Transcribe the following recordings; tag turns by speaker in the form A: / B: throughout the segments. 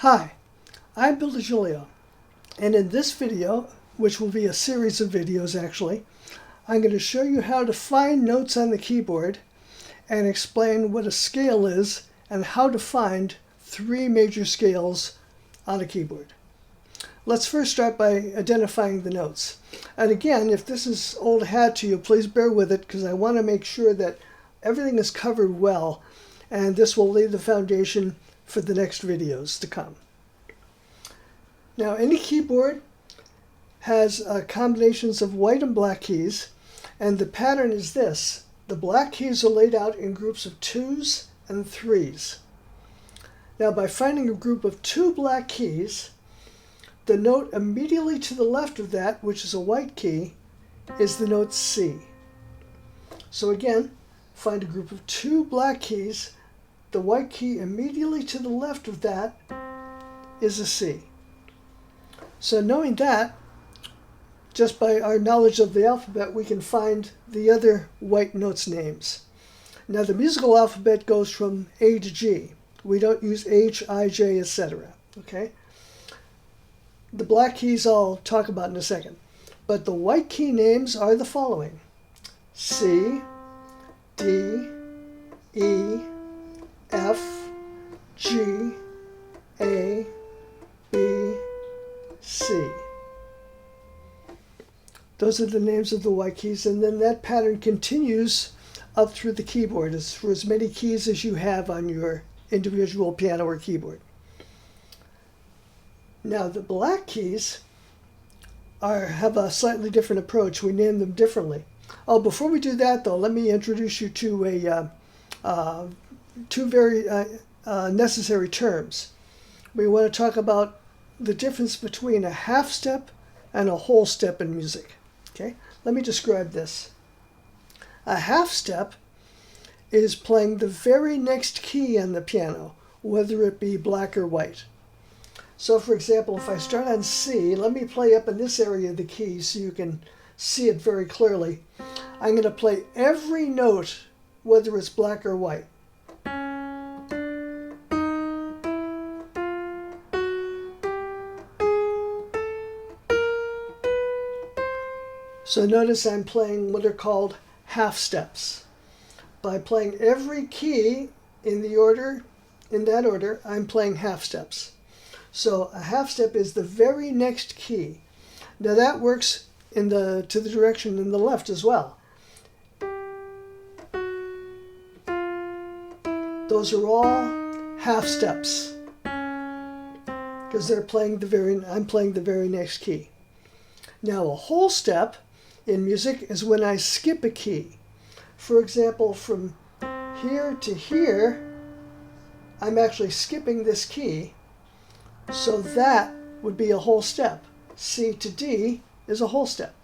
A: Hi, I'm Bill DiGiulio, and in this video, which will be a series of videos actually, I'm going to show you how to find notes on the keyboard and explain what a scale is and how to find three major scales on a keyboard. Let's first start by identifying the notes. And again, if this is old hat to you, please bear with it because I want to make sure that everything is covered well, and this will lay the foundation for the next videos to come. Now, any keyboard has combinations of white and black keys, and the pattern is this. The black keys are laid out in groups of 2s and 3s. Now, by finding a group of 2 black keys, the note immediately to the left of that, which is a white key, is the note C. So again, find a group of 2 black keys. The white key immediately to the left of that is a C. So knowing that, just by our knowledge of the alphabet, we can find the other white notes' names. Now the musical alphabet goes from A to G. We don't use H, I, J, etc. Okay? The black keys I'll talk about in a second. But the white key names are the following: C, D, E, F, G, A, B, C. Those are the names of the white keys, and then that pattern continues up through the keyboard for as many keys as you have on your individual piano or keyboard. Now the black keys have a slightly different approach. We name them differently. Oh, before we do that though, let me introduce you to two very necessary terms. We want to talk about the difference between a half step and a whole step in music. Okay, let me describe this. A half step is playing the very next key on the piano, whether it be black or white. So for example, if I start on C, let me play up in this area of the key so you can see it very clearly. I'm going to play every note, whether it's black or white. So notice I'm playing what are called half steps. By playing every key in that order, I'm playing half steps. So a half step is the very next key. Now that works to the direction in the left as well. Those are all half steps because I'm playing the very next key. Now a whole step in music is when I skip a key. For example, from here to here, I'm actually skipping this key. So that would be a whole step. C to D is a whole step.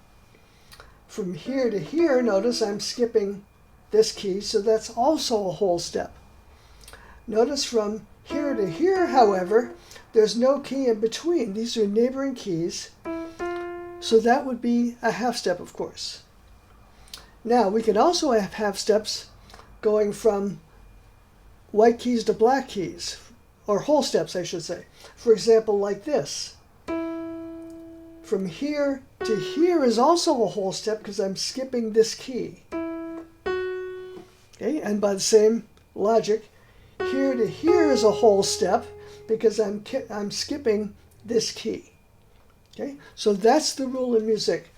A: From here to here, notice I'm skipping this key, so that's also a whole step. Notice from here to here, however, there's no key in between. These are neighboring keys. So that would be a half step, of course. Now, we can also have half steps going from white keys to black keys, or whole steps, I should say. For example, like this. From here to here is also a whole step because I'm skipping this key. Okay, and by the same logic, here to here is a whole step because I'm skipping this key. Okay, so that's the rule in music.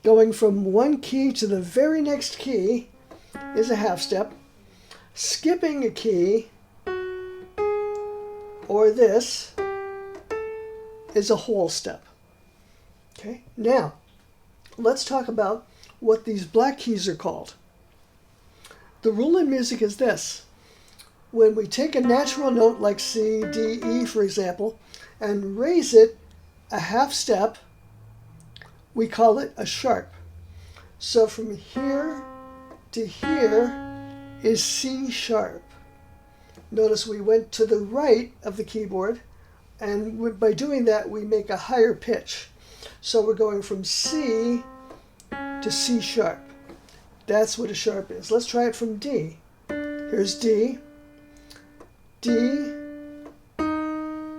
A: Going from one key to the very next key is a half step. Skipping a key, or this, is a whole step. Okay, now let's talk about what these black keys are called. The rule in music is this. When we take a natural note like C, D, E, for example, and raise it a half step, we call it a sharp. So from here to here is C sharp. Notice we went to the right of the keyboard, and by doing that we make a higher pitch. So we're going from C to C sharp. That's what a sharp is. Let's try it from D. Here's D, D,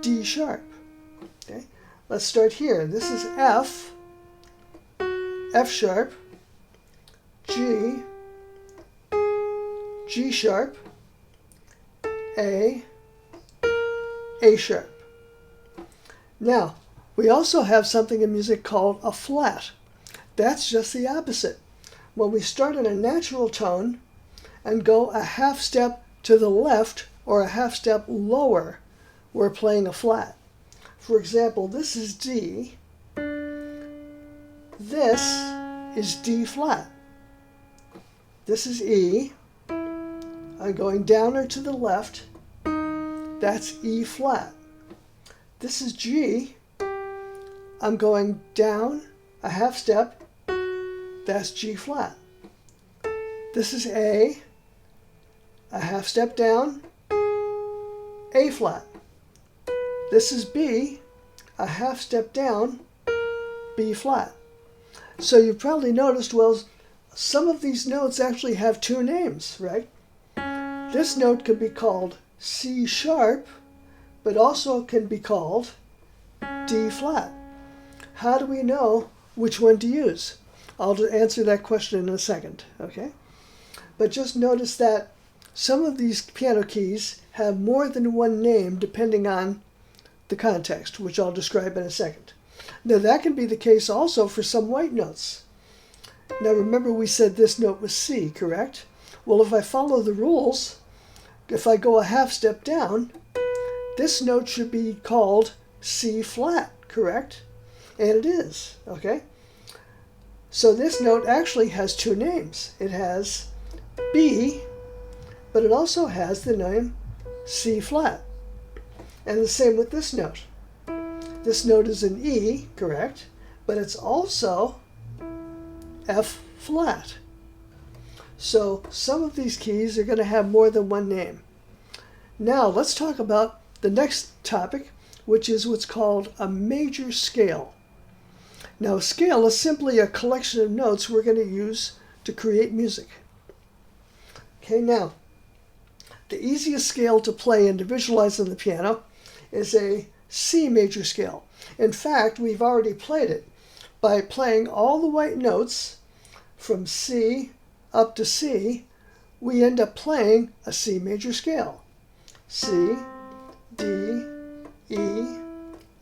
A: D, D sharp. Okay, let's start here. This is F, F sharp, G, G sharp, A sharp. Now, we also have something in music called a flat. That's just the opposite. When we start in a natural tone and go a half step to the left or a half step lower, we're playing a flat. For example, this is D. This is D flat. This is E. I'm going down or to the left. That's E flat. This is G. I'm going down a half step. That's G flat. This is A half step down, A flat. This is B, a half step down, B flat. So you've probably noticed, well, some of these notes actually have two names, right? This note could be called C sharp, but also can be called D flat. How do we know which one to use? I'll answer that question in a second, okay? But just notice that some of these piano keys have more than one name depending on the context, which I'll describe in a second. Now that can be the case also for some white notes. Now remember we said this note was C, correct? Well, if I follow the rules, if I go a half step down, this note should be called C flat, correct? And it is, okay? So this note actually has two names. It has B, but it also has the name C flat. And the same with this note. This note is an E, correct? But it's also F flat. So some of these keys are going to have more than one name. Now let's talk about the next topic, which is what's called a major scale. Now, a scale is simply a collection of notes we're going to use to create music. Okay, now, the easiest scale to play and to visualize on the piano is a C major scale. In fact, we've already played it. By playing all the white notes from C up to C, we end up playing a C major scale. C, D, E,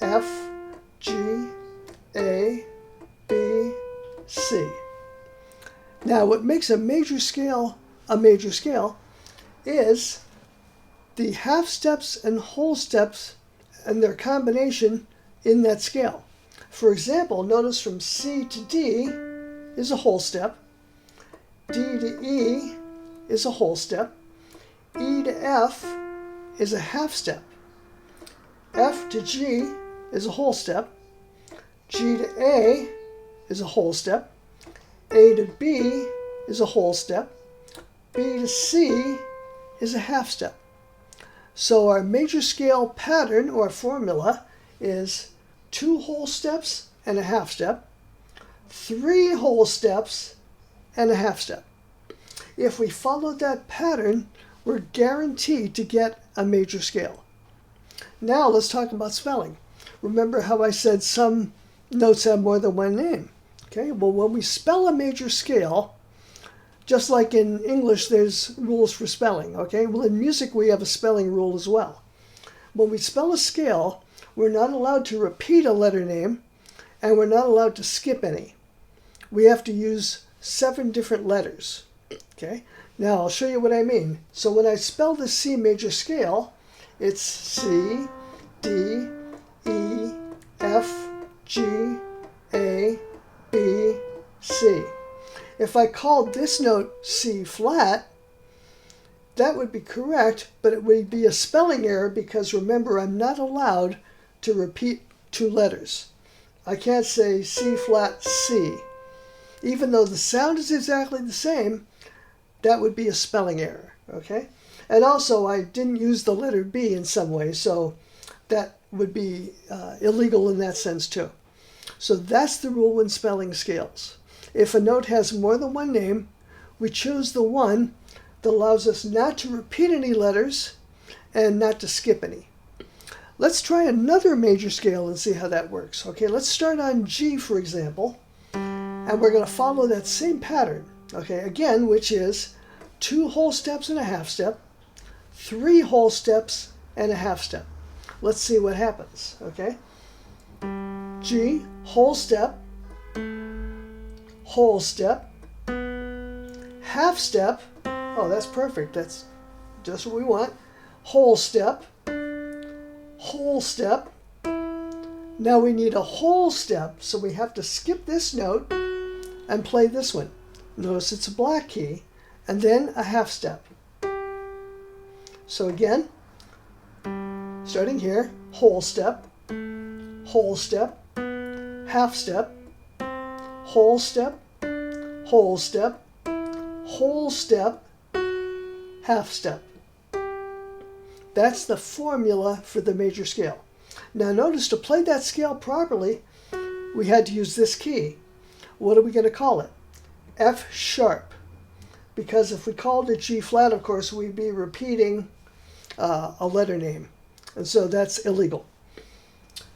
A: F, G, A, B, C. Now, what makes a major scale is the half steps and whole steps and their combination in that scale. For example, notice from C to D is a whole step, D to E is a whole step, E to F is a half step, F to G is a whole step, G to A is a whole step, A to B is a whole step, B to C is a half step. So our major scale pattern or formula is 2 whole steps and a half step, 3 whole steps and a half step. If we follow that pattern, we're guaranteed to get a major scale. Now let's talk about spelling. Remember how I said some notes have more than one name? Okay, well, when we spell a major scale, just like in English there's rules for spelling, okay? Well, in music we have a spelling rule as well. When we spell a scale, we're not allowed to repeat a letter name, and we're not allowed to skip any. We have to use 7 different letters, okay? Now, I'll show you what I mean. So when I spell the C major scale, it's C, D, E, F, G, A, B, C. If I called this note C flat, that would be correct, but it would be a spelling error because remember, I'm not allowed to repeat 2 letters. I can't say C flat C. Even though the sound is exactly the same, that would be a spelling error, okay? And also, I didn't use the letter B in some way, so that would be illegal in that sense too. So that's the rule when spelling scales. If a note has more than one name, we choose the one that allows us not to repeat any letters and not to skip any. Let's try another major scale and see how that works. Okay, let's start on G, for example, and we're going to follow that same pattern. Okay, again, which is 2 whole steps and a half step, 3 whole steps and a half step. Let's see what happens. Okay, G, whole step, half step. Oh, that's perfect. That's just what we want. Whole step. Now we need a whole step, so we have to skip this note and play this one. Notice it's a black key, and then a half step. So again, starting here, whole step, half step, whole step, half step. That's the formula for the major scale. Now notice, to play that scale properly, we had to use this key. What are we going to call it? F sharp. Because if we called it G flat, of course, we'd be repeating a letter name. And so that's illegal.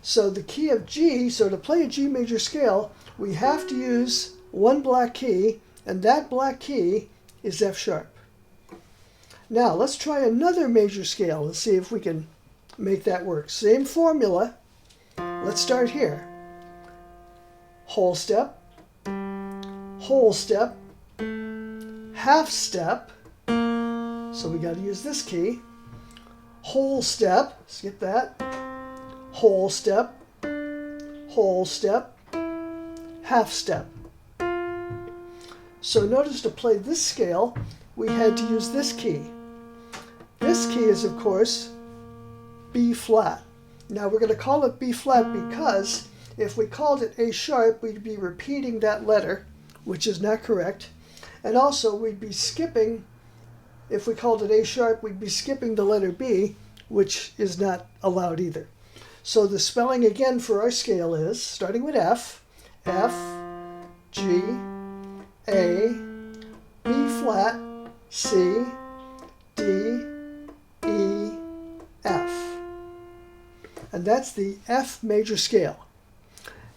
A: So the key of G, so to play a G major scale, we have to use one black key, and that black key is F sharp. Now let's try another major scale and see if we can make that work. Same formula. Let's start here. Whole step, half step. So we got to use this key. Whole step, skip that. Whole step, half step. So notice, to play this scale, we had to use this key. This key is, of course, B flat. Now we're going to call it B flat because if we called it A sharp, we'd be repeating that letter, which is not correct. And also we'd be skipping, if we called it A sharp, we'd be skipping the letter B, which is not allowed either. So the spelling again for our scale is, starting with F, G, A, B flat, C, D, E, F. And that's the F major scale.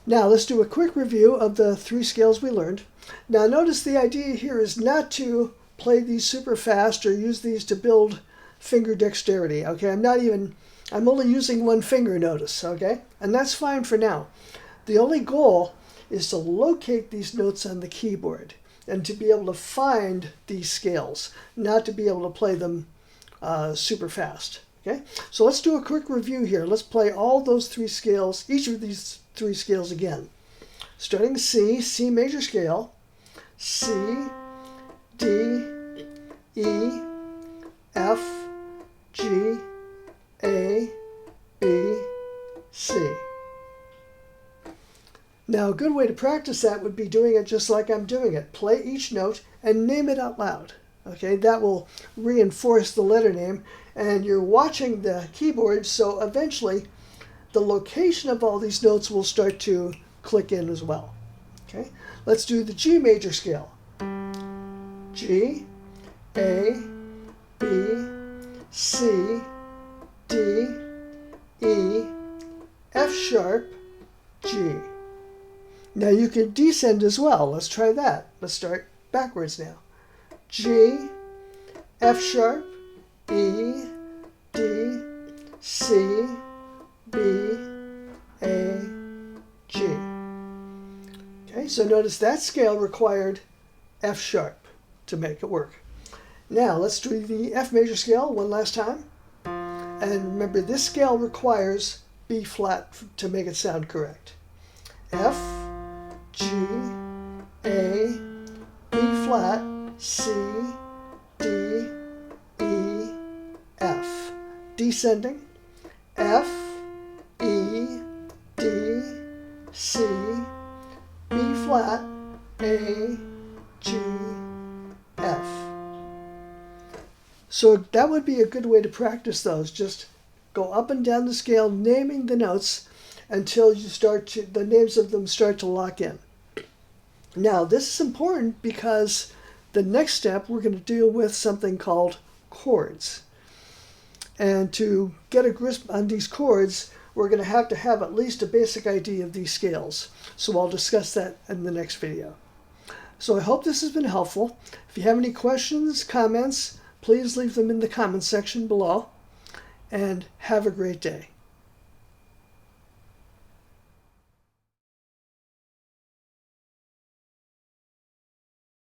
A: Now let's do a quick review of the 3 scales we learned. Now notice the idea here is not to play these super fast or use these to build finger dexterity. Okay, I'm only using one finger, notice, okay? And that's fine for now. The only goal is to locate these notes on the keyboard and to be able to find these scales, not to be able to play them super fast. Okay, so let's do a quick review here. Let's play all those 3 scales, each of these 3 scales again. Starting C major scale, C, D, E, F, G, A, B, C. Now a good way to practice that would be doing it just like I'm doing it. Play each note and name it out loud. Okay, that will reinforce the letter name, and you're watching the keyboard, so eventually the location of all these notes will start to click in as well. Okay, let's do the G major scale. G, A, B, C, D, E, F sharp, G. Now you can descend as well. Let's try that. Let's start backwards now. G, F sharp, E, D, C, B, A, G. Okay, so notice that scale required F sharp to make it work. Now let's do the F major scale one last time. And remember, this scale requires B flat to make it sound correct. F, G, A, B flat, C, D, E, F. Descending, F, E, D, C, B flat, A, G, F. So that would be a good way to practice those. Just go up and down the scale, naming the notes until the names of them start to lock in. Now, this is important because the next step we're going to deal with something called chords. And to get a grasp on these chords, we're going to have at least a basic idea of these scales. So I'll discuss that in the next video. So I hope this has been helpful. If you have any questions, comments, please leave them in the comment section below. And have a great day.